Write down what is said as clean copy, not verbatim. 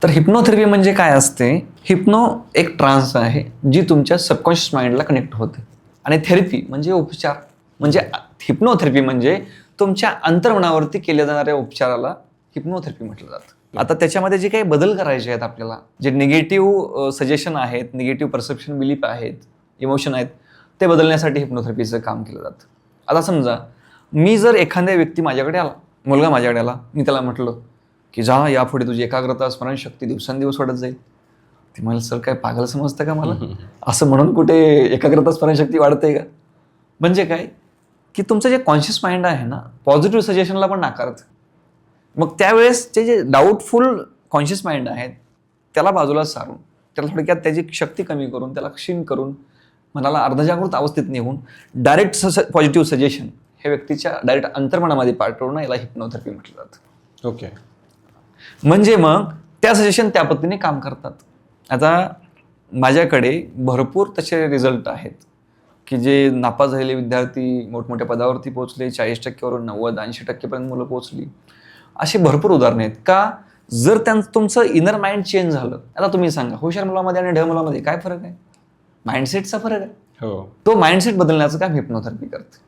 तर हिप्नोथेरपी म्हणजे काय असते? हिप्नो एक ट्रान्स आहे जी तुमच्या सबकॉन्शियस माइंडला कनेक्ट होते आणि थेरपी म्हणजे उपचार. म्हणजे हिप्नोथेरपी म्हणजे तुमच्या अंतर्मनावरती केल्या जाणाऱ्या उपचाराला हिप्नोथेरपी म्हटलं जातं. आता त्याच्यामध्ये जे काही बदल करायचे आहेत आपल्याला, जे निगेटिव्ह सजेशन आहेत, निगेटिव्ह परसेप्शन, बिलीफ आहेत, इमोशन आहेत, ते बदलण्यासाठी हिप्नोथेरपीचं काम केलं जातं. आता समजा मी जर एखाद्या व्यक्ती माझ्याकडे आला, मुलगा माझ्याकडे आला, मी त्याला म्हटलं की जा यापुढे तुझी एकाग्रता स्मरणशक्ती दिवसेंदिवस वाढत जाईल. ते मला सर काय पागल समजतं का मला? असं म्हणून कुठे एकाग्रता स्मरणशक्ती वाढते का? म्हणजे काय की तुमचं जे कॉन्शियस माइंड आहे ना, पॉझिटिव्ह सजेशनला पण नाकारतं. मग त्यावेळेस ते जे डाऊटफुल कॉन्शियस माइंड आहे त्याला बाजूला सारून, त्याला थोडक्यात त्याची शक्ती कमी करून, त्याला क्षीण करून, मनाला अर्धजागृत अवस्थेत नेऊन डायरेक्ट पॉझिटिव्ह सजेशन हे व्यक्तीच्या डायरेक्ट अंतर्मनामध्ये पाठवणं याला हिप्नोथेरपी म्हटलं जातं. ओके. म्हणजे मग त्या सजेशन त्या पद्धतीने काम करतात. आता माझ्याकडे भरपूर तसे रिझल्ट आहेत की जे नापास झालेले विद्यार्थी मोठमोठ्या पदावरती पोहोचले, 40% वरून 90-80% पर्यंत मुलं पोहोचली. अशी भरपूर उदाहरणं आहेत. का? जर तुमचं इनर माइंड चेंज झालं. आता तुम्ही सांगा, हुशार मुलामध्ये आणि ढ मुलामध्ये काय फरक आहे? माइंडसेटचा फरक आहे. हो. तो माइंडसेट बदलण्याचं काम हिप्नोथेरपी करते.